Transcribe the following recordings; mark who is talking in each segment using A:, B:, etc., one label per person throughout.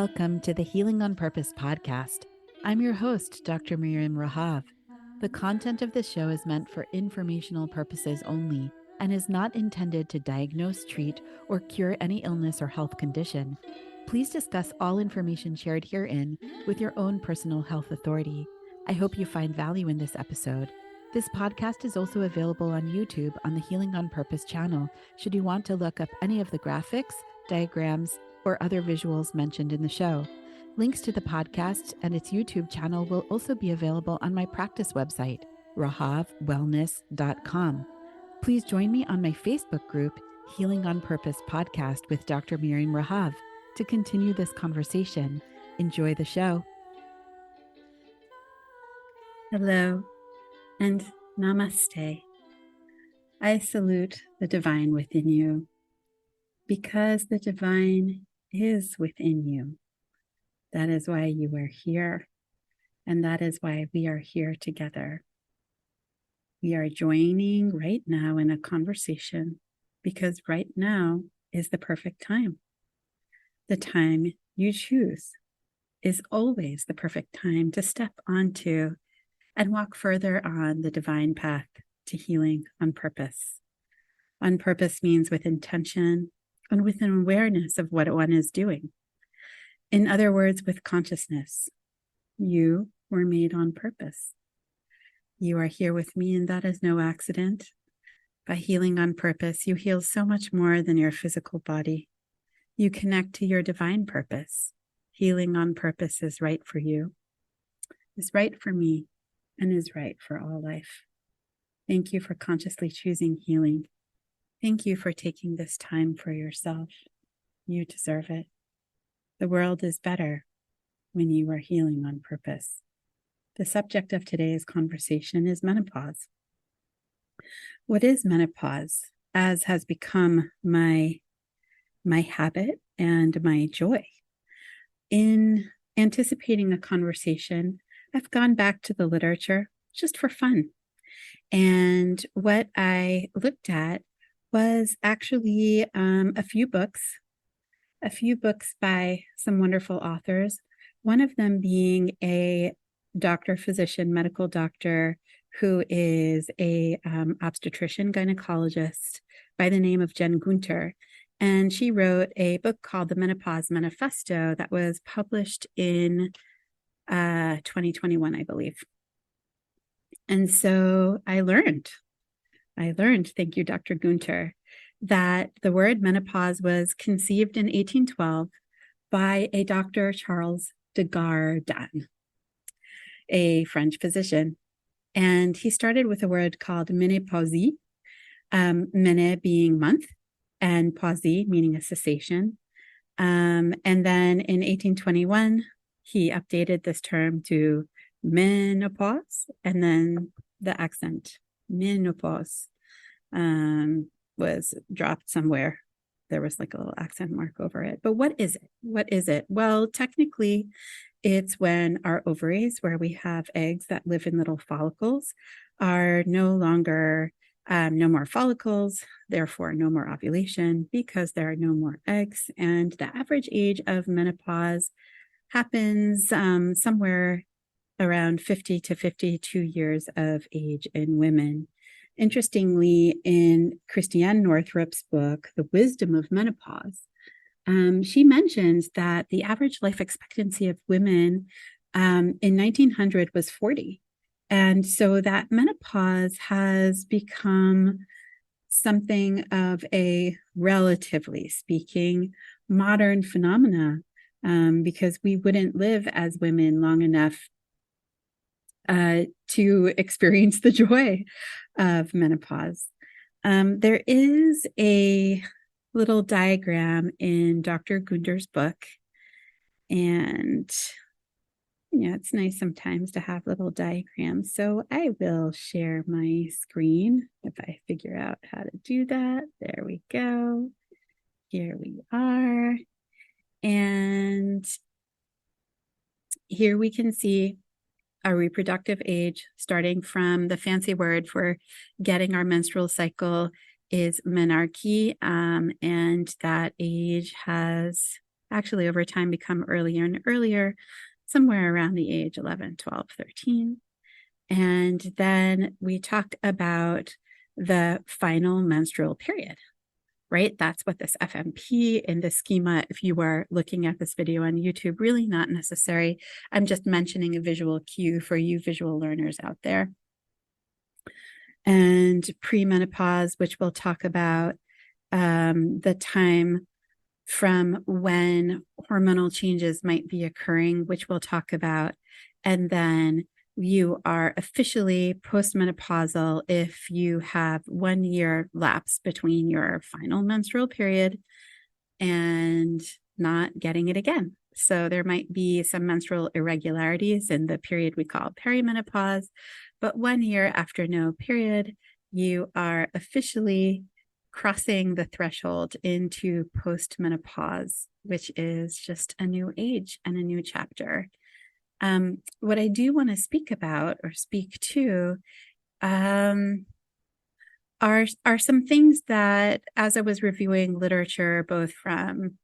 A: Welcome to the Healing on Purpose podcast. I'm your host, Dr. Miriam Rahav. The content of this show is meant for informational purposes only and is not intended to diagnose, treat, or cure any illness or health condition. Please discuss all information shared herein with your own personal health authority. I hope you find value in this episode. This podcast is also available on YouTube on the Healing on Purpose channel, should you want to look up any of the graphics, diagrams, or other visuals mentioned in the show. Links to the podcast and its YouTube channel will also be available on my practice website, rahavwellness.com. Please join me on my Facebook group, Healing on Purpose Podcast with Dr. Miriam Rahav, to continue this conversation. Enjoy the show.
B: Hello and namaste. I salute the divine within you because the divine is within you. That is why you are here, and that is why we are here together. We are joining right now in a conversation because right now is the perfect time. The time you choose is always the perfect time to step onto and walk further on the divine path to healing on purpose. On purpose means with intention and with an awareness of what one is doing. In other words, with consciousness. You were made on purpose. You are here with me, and that is no accident. By healing on purpose, you heal so much more than your physical body. You connect to your divine purpose. Healing on purpose is right for you, is right for me, and is right for all life. Thank you for consciously choosing healing. Thank you for taking this time for yourself. You deserve it. The world is better when you are healing on purpose. The subject of today's conversation is menopause. What is menopause? As has become my habit and my joy. In anticipating a conversation, I've gone back to the literature just for fun. And what I looked at was actually a few books by some wonderful authors, one of them being a doctor, physician, medical doctor who is a obstetrician gynecologist by the name of Jen Gunter. And she wrote a book called The Menopause Manifesto that was published in 2021, I believe. And so I learned, thank you, Dr. Gunter, that the word menopause was conceived in 1812 by a Dr. Charles de Gardin, a French physician. And he started with a word called menopause, mene being month, and pause meaning a cessation. And then in 1821, he updated this term to menopause, and then the accent menopause was dropped somewhere. There was like a little accent mark over it. But what is it? What is it? Well, technically, it's when our ovaries, where we have eggs that live in little follicles, are no longer, no more follicles, therefore no more ovulation because there are no more eggs. And the average age of menopause happens somewhere around 50 to 52 years of age in women. Interestingly, in Christiane Northrup's book, The Wisdom of Menopause, she mentions that the average life expectancy of women in 1900 was 40. And so that menopause has become something of a, relatively speaking, modern phenomena because we wouldn't live as women long enough to experience the joy of menopause. There is a little diagram in Dr. Gunter's book, and it's nice sometimes to have little diagrams. So I will share my screen if I figure out how to do that. There we go. Here we are. And here we can see our reproductive age, starting from the fancy word for getting our menstrual cycle is menarche, and that age has actually over time become earlier and earlier, somewhere around the age 11, 12, 13. And then we talked about the final menstrual period, right? That's what this FMP in the schema, if you are looking at this video on YouTube, really not necessary. I'm just mentioning a visual cue for you visual learners out there. And premenopause, which we'll talk about the time from when hormonal changes might be occurring, which we'll talk about. And then you are officially postmenopausal if you have 1 year lapse between your final menstrual period and not getting it again. So there might be some menstrual irregularities in the period we call perimenopause, but 1 year after no period, you are officially crossing the threshold into postmenopause, which is just a new age and a new chapter. What I do want to speak about or speak to are some things that, as I was reviewing literature, both from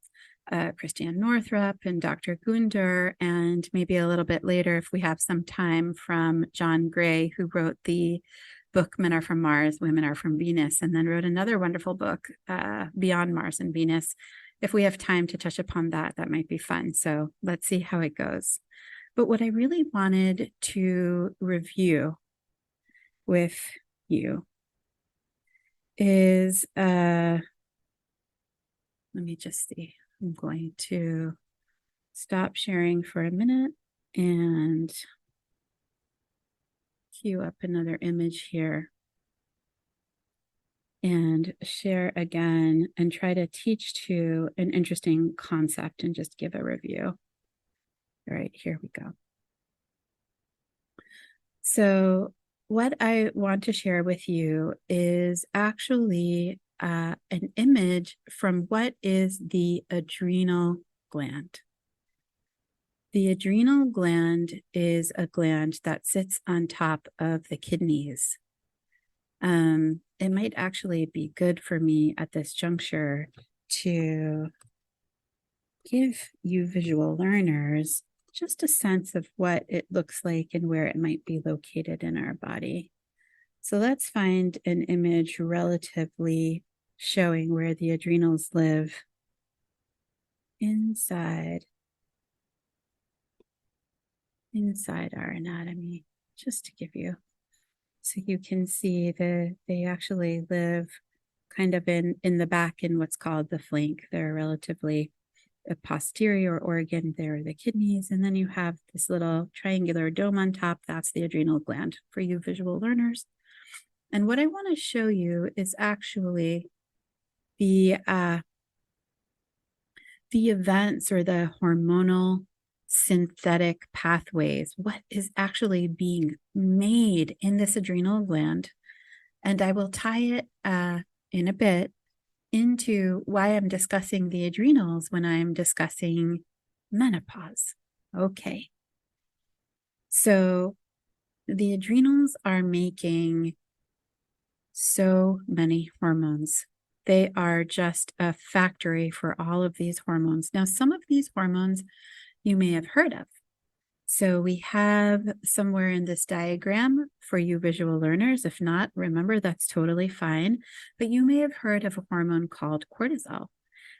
B: Christiane Northrup and Dr. Gunder, and maybe a little bit later, if we have some time, from John Gray, who wrote the book Men Are From Mars, Women Are From Venus, and then wrote another wonderful book, Beyond Mars and Venus. If we have time to touch upon that, that might be fun. So let's see how it goes. But what I really wanted to review with you is, let me just see. I'm going to stop sharing for a minute and queue up another image here and share again and try to teach to an interesting concept and just give a review. All right, here we go. So what I want to share with you is actually an image from what is the adrenal gland. The adrenal gland is a gland that sits on top of the kidneys. It might actually be good for me at this juncture to give you visual learners just a sense of what it looks like and where it might be located in our body. So let's find an image relatively showing where the adrenals live inside our anatomy, just to give you, so you can see that they actually live kind of in the back in what's called the flank. They're relatively a posterior organ. There are the kidneys, and then you have this little triangular dome on top. That's the adrenal gland for you visual learners. And what I want to show you is actually the events or the hormonal synthetic pathways, what is actually being made in this adrenal gland. And I will tie it in a bit into why I'm discussing the adrenals when I'm discussing menopause. Okay. So the adrenals are making so many hormones. They are just a factory for all of these hormones. Now, some of these hormones you may have heard of. So we have somewhere in this diagram for you visual learners. If not, remember, that's totally fine. But you may have heard of a hormone called cortisol.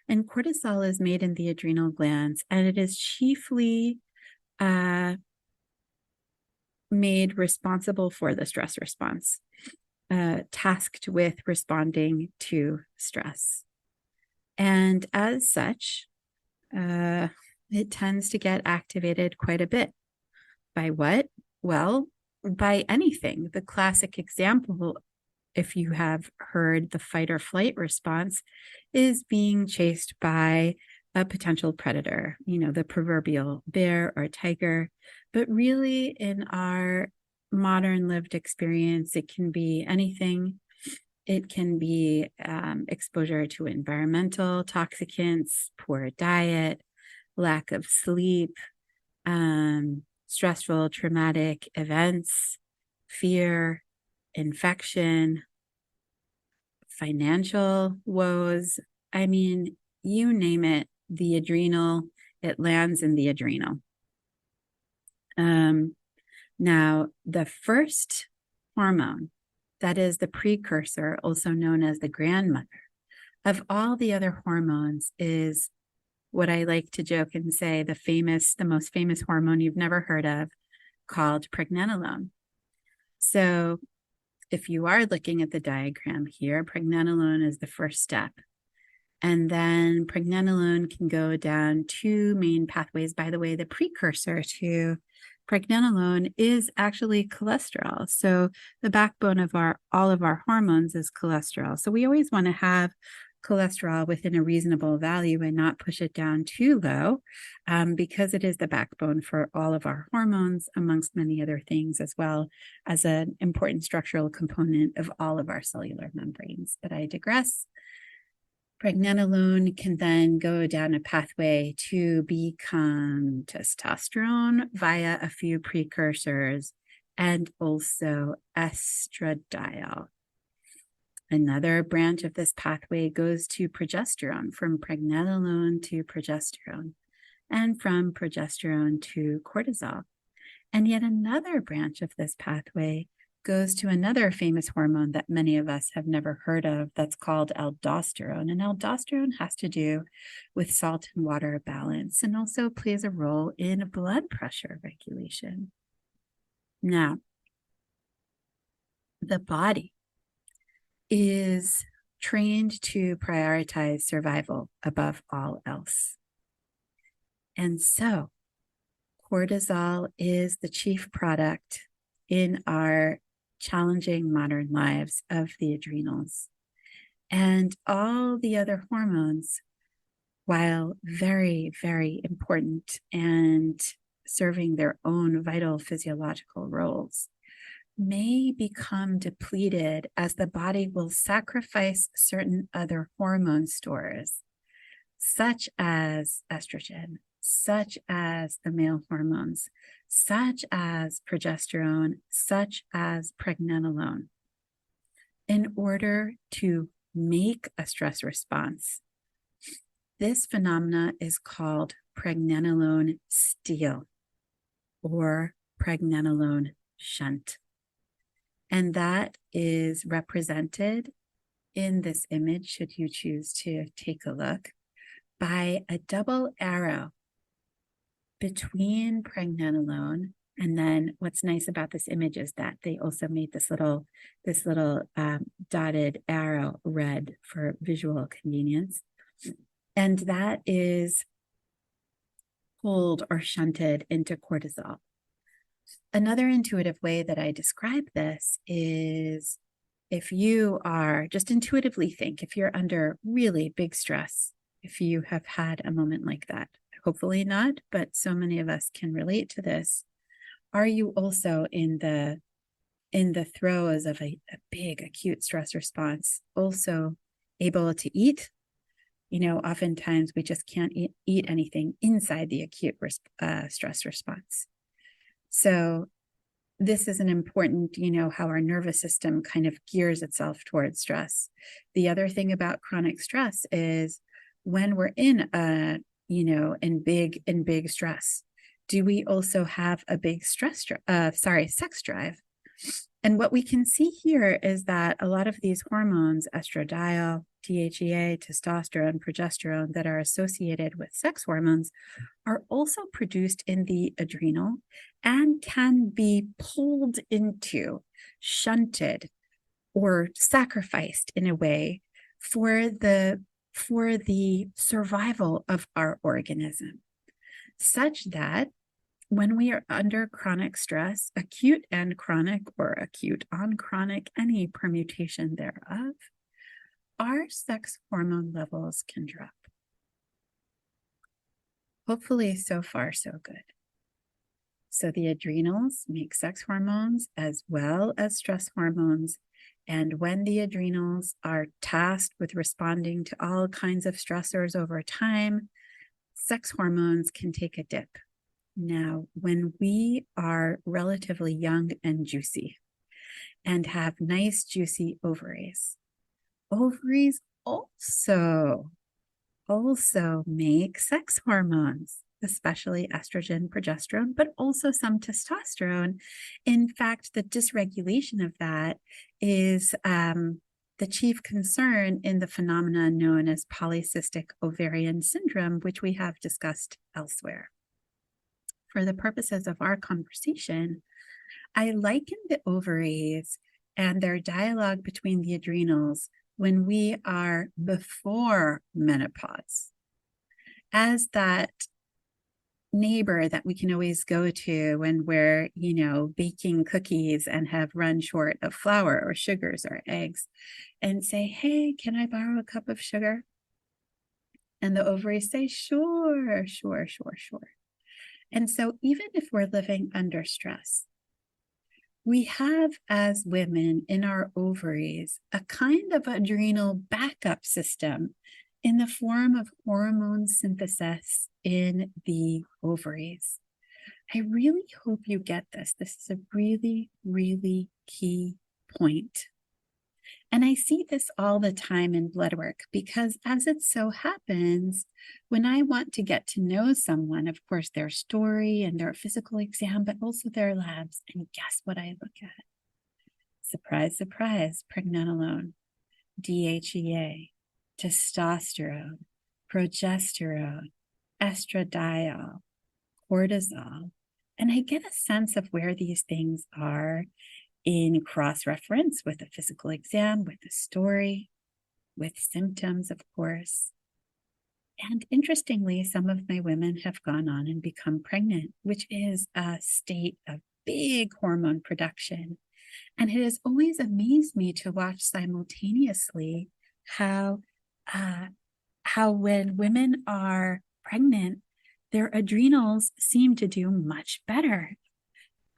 B: And cortisol is made in the adrenal glands, and it is chiefly made responsible for the stress response, tasked with responding to stress. And as such, it tends to get activated quite a bit. By what? Well, by anything. The classic example, if you have heard the fight or flight response, is being chased by a potential predator, the proverbial bear or tiger. But really, in our modern lived experience, it can be anything. It can be exposure to environmental toxicants, poor diet, lack of sleep, stressful, traumatic events, fear, infection, financial woes. I mean, you name it, the adrenal, it lands in the adrenal. Now, the first hormone, that is the precursor, also known as the grandmother of all the other hormones, is what I like to joke and say the most famous hormone you've never heard of, called pregnenolone. So if you are looking at the diagram here, pregnenolone is the first step. And then pregnenolone can go down two main pathways. By the way, the precursor to pregnenolone is actually cholesterol. So the backbone of all of our hormones is cholesterol. So we always want to have cholesterol within a reasonable value and not push it down too low, because it is the backbone for all of our hormones, amongst many other things, as well as an important structural component of all of our cellular membranes. But I digress. Pregnenolone can then go down a pathway to become testosterone via a few precursors and also estradiol. Another branch of this pathway goes to progesterone, from pregnenolone to progesterone, and from progesterone to cortisol. And yet another branch of this pathway goes to another famous hormone that many of us have never heard of, that's called aldosterone. And aldosterone has to do with salt and water balance and also plays a role in blood pressure regulation. Now, the body is trained to prioritize survival above all else. And so cortisol is the chief product in our challenging modern lives of the adrenals. And all the other hormones, while very, very important and serving their own vital physiological roles, may become depleted as the body will sacrifice certain other hormone stores, such as estrogen, such as the male hormones, such as progesterone, such as pregnenolone, in order to make a stress response. This phenomena is called pregnenolone steal or pregnenolone shunt. And that is represented in this image, should you choose to take a look, by a double arrow between pregnenolone. And then what's nice about this image is that they also made this little dotted arrow red for visual convenience. And that is pulled or shunted into cortisol. Another intuitive way that I describe this is, if you are, just intuitively think, if you're under really big stress, if you have had a moment like that, hopefully not, but so many of us can relate to this. Are you also in the throes of a big acute stress response, also able to eat? Oftentimes we just can't eat anything inside the acute stress response. So this is an important, how our nervous system kind of gears itself towards stress. The other thing about chronic stress is, when we're in big stress, do we also have a big sex drive? And what we can see here is that a lot of these hormones, estradiol, DHEA, testosterone, progesterone, that are associated with sex hormones, are also produced in the adrenal and can be pulled into, shunted, or sacrificed in a way for the survival of our organism, such that when we are under chronic stress, acute and chronic, or acute on chronic, any permutation thereof, our sex hormone levels can drop. Hopefully, so far, so good. So the adrenals make sex hormones as well as stress hormones. And when the adrenals are tasked with responding to all kinds of stressors over time, sex hormones can take a dip. Now, when we are relatively young and juicy and have nice, juicy ovaries also also make sex hormones, especially estrogen, progesterone, but also some testosterone. In fact, the dysregulation of that is the chief concern in the phenomena known as polycystic ovarian syndrome, which we have discussed elsewhere. For the purposes of our conversation, I liken the ovaries and their dialogue between the adrenals when we are before menopause as that neighbor that we can always go to when we're, baking cookies and have run short of flour or sugars or eggs and say, hey, can I borrow a cup of sugar? And the ovaries say, sure, sure, sure, sure. And so even if we're living under stress, we have as women in our ovaries a kind of adrenal backup system in the form of hormone synthesis in the ovaries. I really hope you get this. This is a really, really key point. And I see this all the time in blood work because, as it so happens, when I want to get to know someone, of course, their story and their physical exam, but also their labs. And guess what I look at? Surprise, surprise, pregnenolone, DHEA, testosterone, progesterone, estradiol, cortisol. And I get a sense of where these things are in cross-reference with a physical exam, with a story, with symptoms, of course. And interestingly, some of my women have gone on and become pregnant, which is a state of big hormone production. And it has always amazed me to watch simultaneously how when women are pregnant, their adrenals seem to do much better.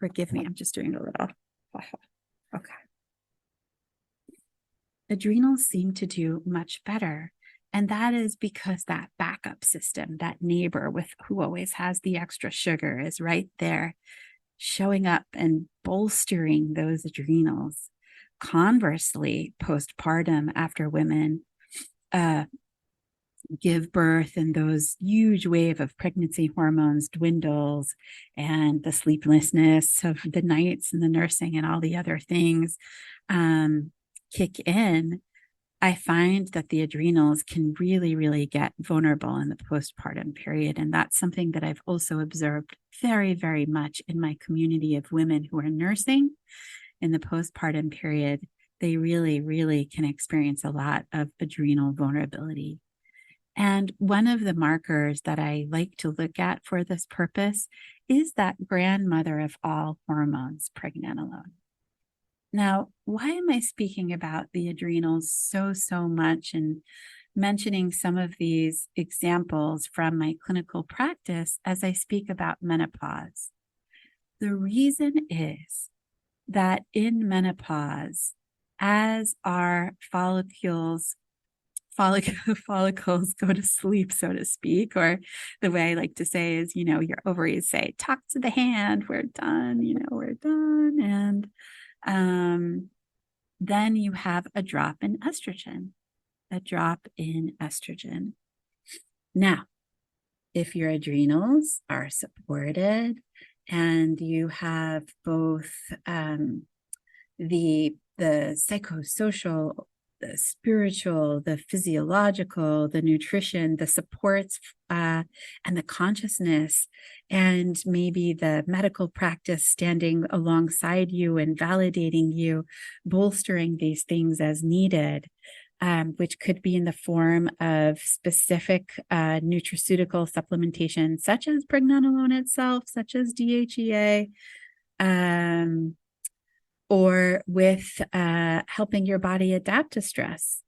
B: Forgive me, I'm just doing a little. Okay. Adrenals seem to do much better. And that is because that backup system, that neighbor with who always has the extra sugar is right there, showing up and bolstering those adrenals. Conversely, postpartum, after women give birth and those huge wave of pregnancy hormones dwindles and the sleeplessness of the nights and the nursing and all the other things kick in, I find that the adrenals can really, really get vulnerable in the postpartum period. And that's something that I've also observed very, very much in my community of women who are nursing in the postpartum period. They really, really can experience a lot of adrenal vulnerability. And one of the markers that I like to look at for this purpose is that grandmother of all hormones, pregnenolone. Now, why am I speaking about the adrenals so much and mentioning some of these examples from my clinical practice as I speak about menopause? The reason is that in menopause, as our follicles go to sleep, so to speak, or the way I like to say is, your ovaries say, talk to the hand, we're done, we're done. And then you have a drop in estrogen. Now, if your adrenals are supported and you have both the psychosocial, the spiritual, the physiological, the nutrition, the supports, and the consciousness, and maybe the medical practice standing alongside you and validating you, bolstering these things as needed, which could be in the form of specific nutraceutical supplementation, such as pregnenolone itself, such as DHEA, or with helping your body adapt to stress.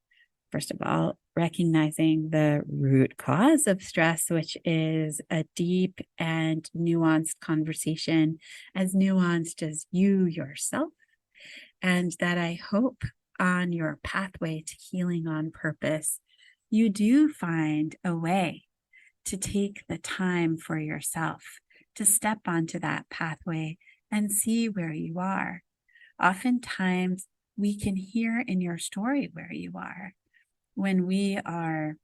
B: First of all, recognizing the root cause of stress, which is a deep and nuanced conversation, as nuanced as you yourself, and that I hope on your pathway to healing on purpose, you do find a way to take the time for yourself to step onto that pathway and see where you are. Oftentimes, we can hear in your story where you are when we are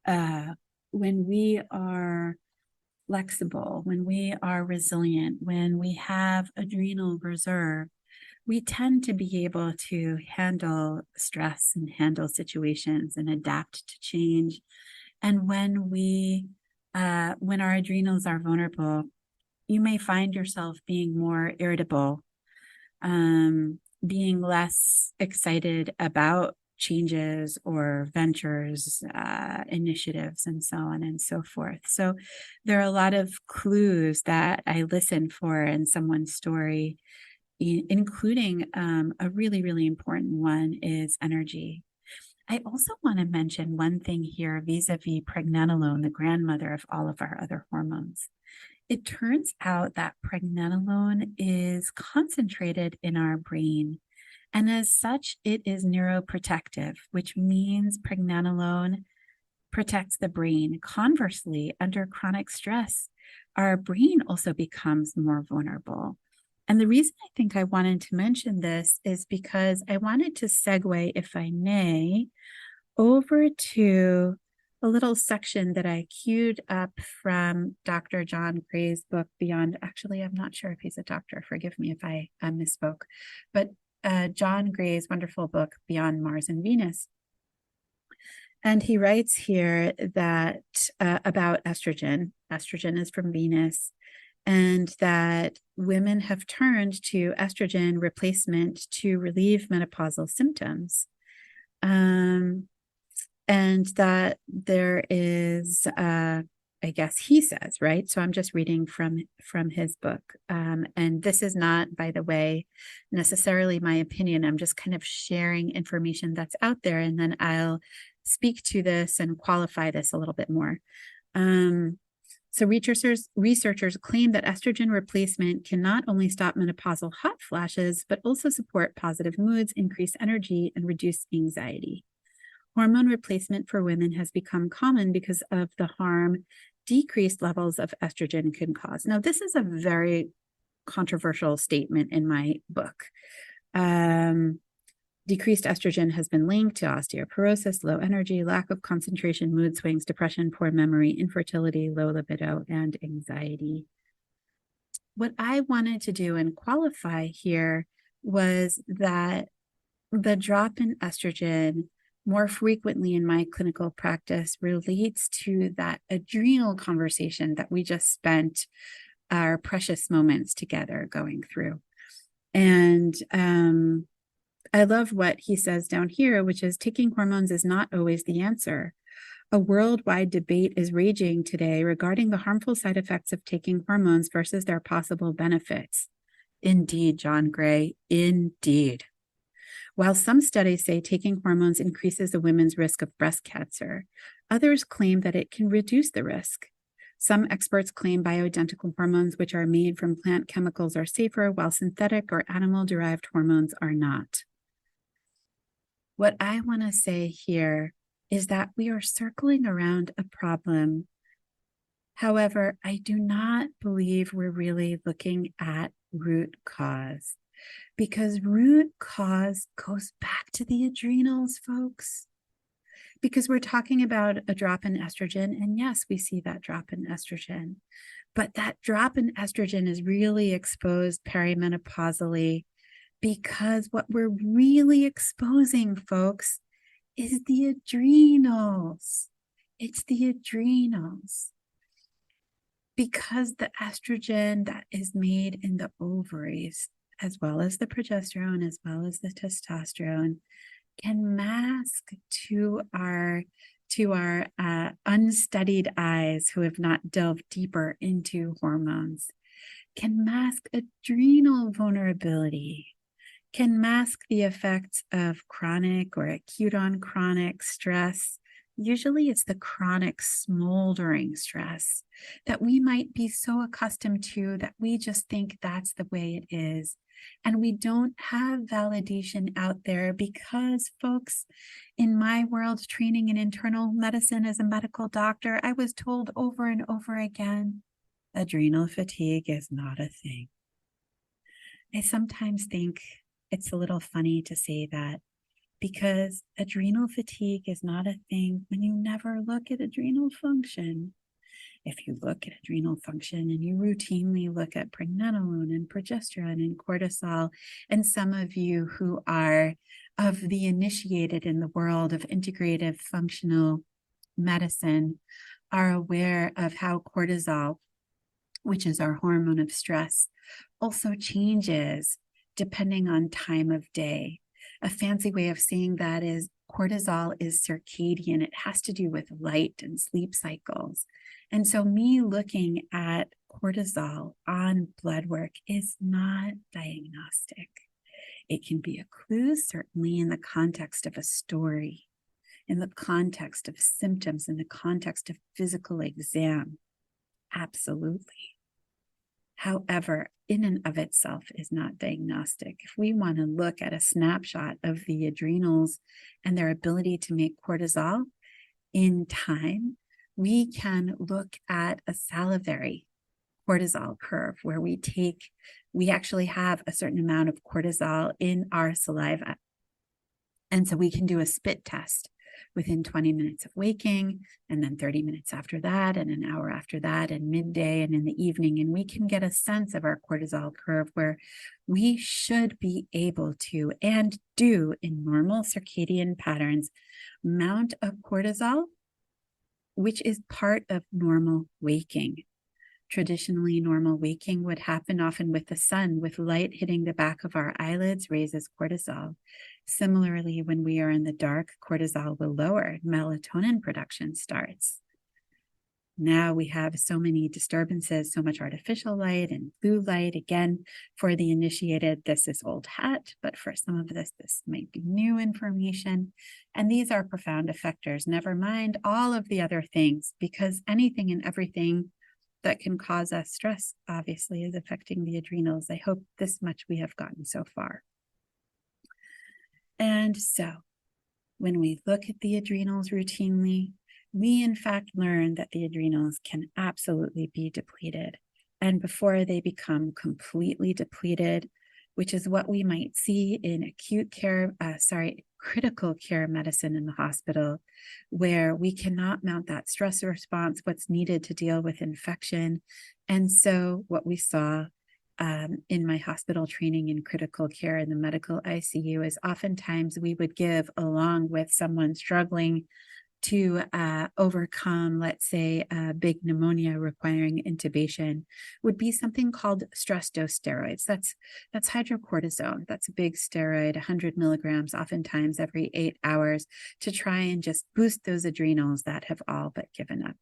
B: when we are flexible, when we are resilient, when we have adrenal reserve, we tend to be able to handle stress and handle situations and adapt to change. And when our adrenals are vulnerable, you may find yourself being more irritable, being less excited about changes or ventures, initiatives, and so on and so forth. So there are a lot of clues that I listen for in someone's story, including a really, really important one is energy. I also want to mention one thing here vis-a-vis pregnenolone, the grandmother of all of our other hormones. It turns out that pregnenolone is concentrated in our brain, and as such, it is neuroprotective, which means pregnenolone protects the brain. Conversely, under chronic stress, our brain also becomes more vulnerable. And the reason I think I wanted to mention this is because I wanted to segue, if I may, over to a little section that I queued up from Dr. John Gray's book, Beyond. Actually, I'm not sure if he's a doctor. Forgive me if I misspoke. But John Gray's wonderful book, Beyond Mars and Venus. And he writes here that about estrogen. Estrogen is from Venus, and that women have turned to estrogen replacement to relieve menopausal symptoms. And that there is, I guess he says, right? So I'm just reading from his book. And this is not, by the way, necessarily my opinion. I'm just kind of sharing information that's out there, and then I'll speak to this and qualify this a little bit more. So researchers claim that estrogen replacement can not only stop menopausal hot flashes, but also support positive moods, increase energy, and reduce anxiety. Hormone replacement for women has become common because of the harm decreased levels of estrogen can cause. Now, this is a very controversial statement in my book. Decreased estrogen has been linked to osteoporosis, low energy, lack of concentration, mood swings, depression, poor memory, infertility, low libido, and anxiety. What I wanted to do and qualify here was that the drop in estrogen more frequently in my clinical practice relates to that adrenal conversation that we just spent our precious moments together going through. And I love what he says down here, which is taking hormones is not always the answer. A worldwide debate is raging today regarding the harmful side effects of taking hormones versus their possible benefits. Indeed, John Gray, indeed. While some studies say taking hormones increases a woman's risk of breast cancer, others claim that it can reduce the risk. Some experts claim bioidentical hormones, which are made from plant chemicals, are safer, while synthetic or animal-derived hormones are not. What I want to say here is that we are circling around a problem. However, I do not believe we're really looking at root cause, because root cause goes back to the adrenals, folks. Because we're talking about a drop in estrogen, and yes, we see that drop in estrogen, but that drop in estrogen is really exposed perimenopausally, because what we're really exposing, folks, is the adrenals. It's the adrenals. Because the estrogen that is made in the ovaries, as well as the progesterone, as well as the testosterone, can mask to our unstudied eyes who have not delved deeper into hormones, can mask adrenal vulnerability, can mask the effects of chronic or acute on chronic stress. Usually it's the chronic smoldering stress that we might be so accustomed to that we just think that's the way it is. And we don't have validation out there because, folks, in my world, training in internal medicine as a medical doctor, I was told over and over again, adrenal fatigue is not a thing. I sometimes think it's a little funny to say that, because adrenal fatigue is not a thing when you never look at adrenal function. If you look at adrenal function and you routinely look at pregnenolone and progesterone and cortisol, and some of you who are of the initiated in the world of integrative functional medicine are aware of how cortisol, which is our hormone of stress, also changes depending on time of day. A fancy way of saying that is cortisol is circadian. It has to do with light and sleep cycles. And so me looking at cortisol on blood work is not diagnostic. It can be a clue, certainly in the context of a story, in the context of symptoms, in the context of physical exam. Absolutely. However, in and of itself is not diagnostic. If we want to look at a snapshot of the adrenals and their ability to make cortisol in time, we can look at a salivary cortisol curve where we actually have a certain amount of cortisol in our saliva. And so we can do a spit test within 20 minutes of waking, and then 30 minutes after that, and an hour after that, and midday, and in the evening. And we can get a sense of our cortisol curve where we should be able to, and do in normal circadian patterns, mount a cortisol, which is part of normal waking. Traditionally, normal waking would happen often with the sun, with light hitting the back of our eyelids raises cortisol. Similarly, when we are in the dark, cortisol will lower, melatonin production starts. Now we have so many disturbances, so much artificial light and blue light. Again, for the initiated, this is old hat, but for some of this might be new information. And these are profound effectors, never mind all of the other things, because anything and everything that can cause us stress, obviously, is affecting the adrenals. I hope this much we have gotten so far. And so when we look at the adrenals routinely, we in fact learn that the adrenals can absolutely be depleted. And before they become completely depleted, which is what we might see in critical care medicine in the hospital, where we cannot mount that stress response, what's needed to deal with infection. And so what we saw in my hospital training in critical care in the medical ICU is oftentimes we would give, along with someone struggling to overcome, let's say, a big pneumonia requiring intubation, would be something called stress dose steroids. That's hydrocortisone. That's a big steroid, 100 milligrams, oftentimes every 8 hours, to try and just boost those adrenals that have all but given up,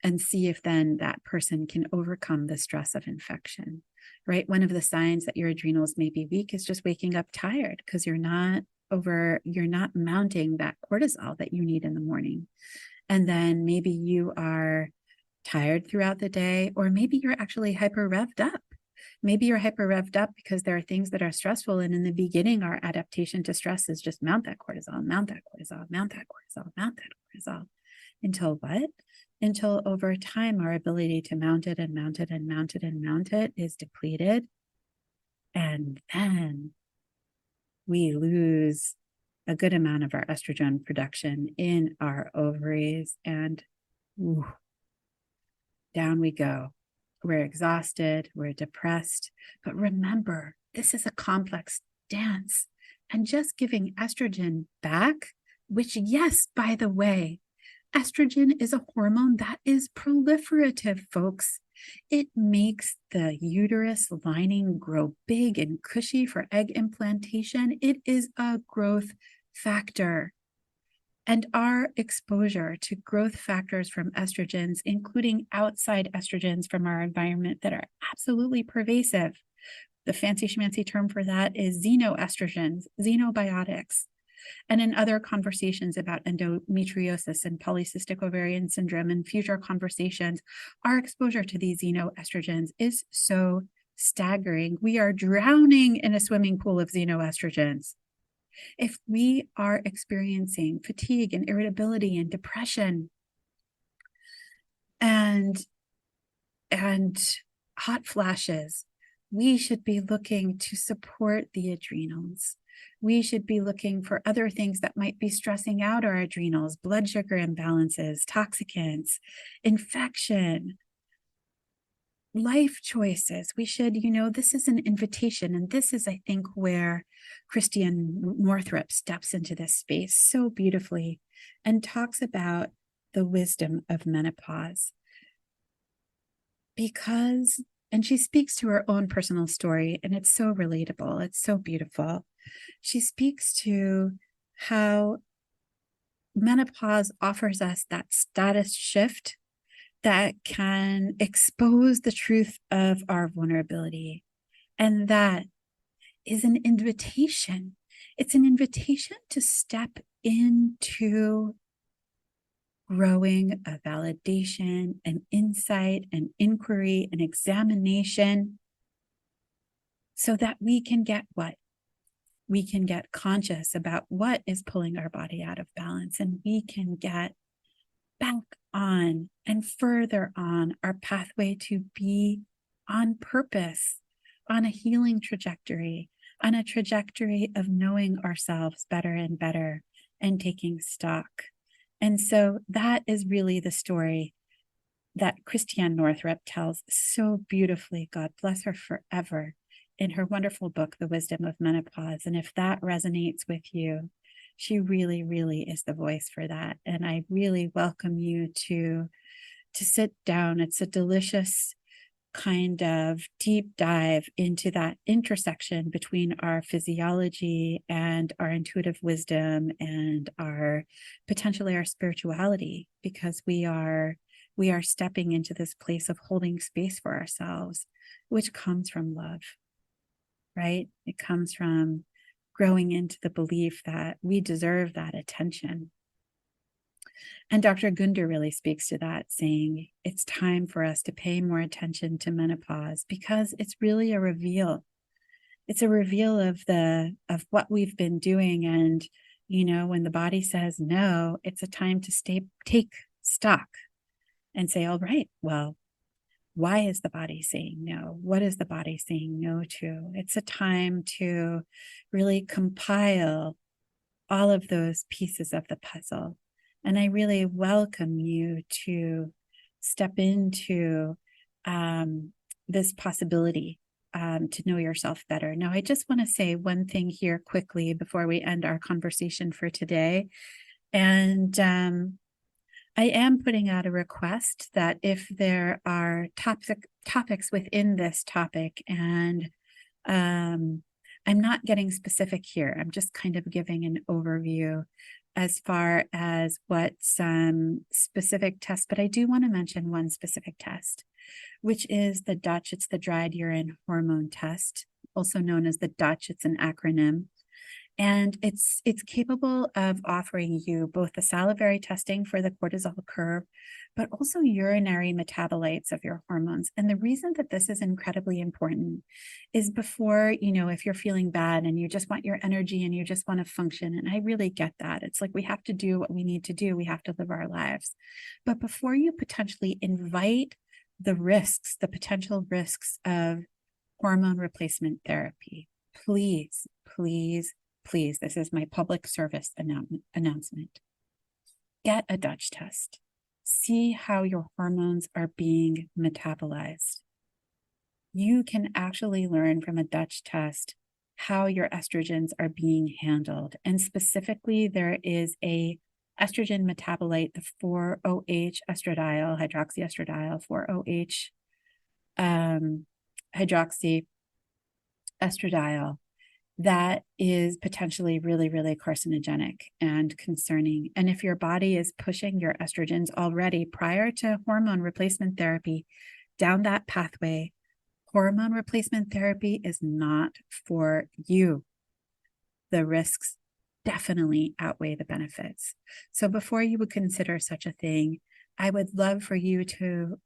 B: and see if then that person can overcome the stress of infection, right? One of the signs that your adrenals may be weak is just waking up tired because you're not mounting that cortisol that you need in the morning. And then maybe you are tired throughout the day, or maybe you're actually hyper revved up. Maybe you're hyper revved up because there are things that are stressful. And in the beginning, our adaptation to stress is just mount that cortisol, mount that cortisol, mount that cortisol, mount that cortisol. Until what? Until over time, our ability to mount it and mount it and mount it and mount it is depleted. And then we lose a good amount of our estrogen production in our ovaries, and down we go. We're exhausted, we're depressed. But remember, this is a complex dance. And just giving estrogen back, which, yes, by the way, estrogen is a hormone that is proliferative, folks. It makes the uterus lining grow big and cushy for egg implantation. It is a growth factor. And our exposure to growth factors from estrogens, including outside estrogens from our environment that are absolutely pervasive. The fancy schmancy term for that is xenoestrogens, xenobiotics. And in other conversations about endometriosis and polycystic ovarian syndrome and future conversations, our exposure to these xenoestrogens is so staggering. We are drowning in a swimming pool of xenoestrogens. If we are experiencing fatigue and irritability and depression and hot flashes, we should be looking to support the adrenals. We should be looking for other things that might be stressing out our adrenals, blood sugar imbalances, toxicants, infection, life choices. We should, this is an invitation. And this is, I think, where Christiane Northrup steps into this space so beautifully and talks about the wisdom of menopause. And she speaks to her own personal story, and it's so relatable. It's so beautiful. She speaks to how menopause offers us that status shift that can expose the truth of our vulnerability. And that is an invitation. It's an invitation to step into growing a validation, an insight, an inquiry, an examination, so that we can get what? We can get conscious about what is pulling our body out of balance, and we can get back on and further on our pathway to be on purpose, on a healing trajectory, on a trajectory of knowing ourselves better and better and taking stock. And so that is really the story that Christiane Northrup tells so beautifully, God bless her forever, in her wonderful book, The Wisdom of Menopause. And if that resonates with you, she really, really is the voice for that. And I really welcome you to sit down. It's a delicious kind of deep dive into that intersection between our physiology and our intuitive wisdom and potentially our spirituality, because we are stepping into this place of holding space for ourselves, which comes from love, right? It comes from growing into the belief that we deserve that attention. And Dr. Gunda really speaks to that, saying it's time for us to pay more attention to menopause, because it's really a reveal. It's a reveal of what we've been doing. And, when the body says no, it's a time to take stock and say, all right, well, why is the body saying no? What is the body saying no to? It's a time to really compile all of those pieces of the puzzle. And I really welcome you to step into this possibility to know yourself better. Now, I just want to say one thing here quickly before we end our conversation for today. And I am putting out a request that if there are topics within this topic, and I'm not getting specific here, I'm just kind of giving an overview as far as what some specific tests, but I do want to mention one specific test, which is the Dutch. It's the dried urine hormone test, also known as the Dutch. It's an acronym. And it's capable of offering you both the salivary testing for the cortisol curve, but also urinary metabolites of your hormones. And the reason that this is incredibly important is before, if you're feeling bad and you just want your energy and you just want to function, and I really get that. It's like we have to do what we need to do. We have to live our lives. But before you potentially invite the potential risks of hormone replacement therapy, please, please, please, this is my public service announcement. Get a Dutch test. See how your hormones are being metabolized. You can actually learn from a Dutch test how your estrogens are being handled. And specifically, there is a estrogen metabolite, the 4-OH estradiol, hydroxyestradiol, 4-OH hydroxyestradiol, that is potentially really, really carcinogenic and concerning. And if your body is pushing your estrogens already prior to hormone replacement therapy down that pathway, hormone replacement therapy is not for you. The risks definitely outweigh the benefits. So before you would consider such a thing, I would love for you to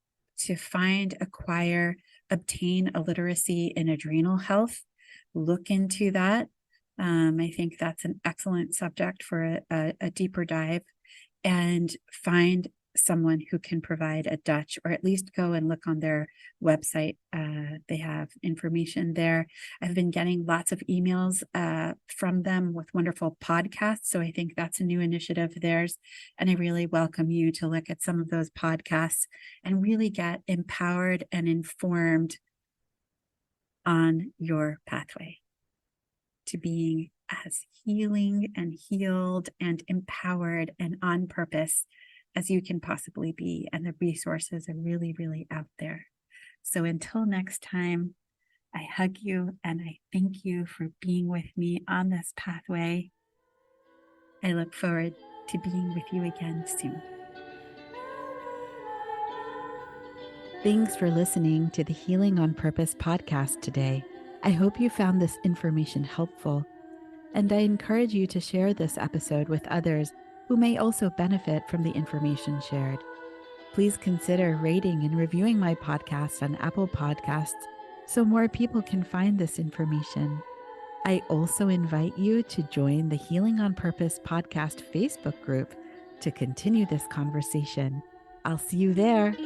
B: obtain a literacy in adrenal health. Look into that. I think that's an excellent subject for a deeper dive, and find someone who can provide a Dutch, or at least go and look on their website. They have information there. I've been getting lots of emails from them with wonderful podcasts. So I think that's a new initiative of theirs. And I really welcome you to look at some of those podcasts and really get empowered and informed on your pathway to being as healing and healed and empowered and on purpose as you can possibly be. And the resources are really, really out there. So until next time, I hug you and I thank you for being with me on this pathway. I look forward to being with you again soon.
A: Thanks for listening to the Healing on Purpose podcast today. I hope you found this information helpful, and I encourage you to share this episode with others who may also benefit from the information shared. Please consider rating and reviewing my podcast on Apple Podcasts so more people can find this information. I also invite you to join the Healing on Purpose podcast Facebook group to continue this conversation. I'll see you there.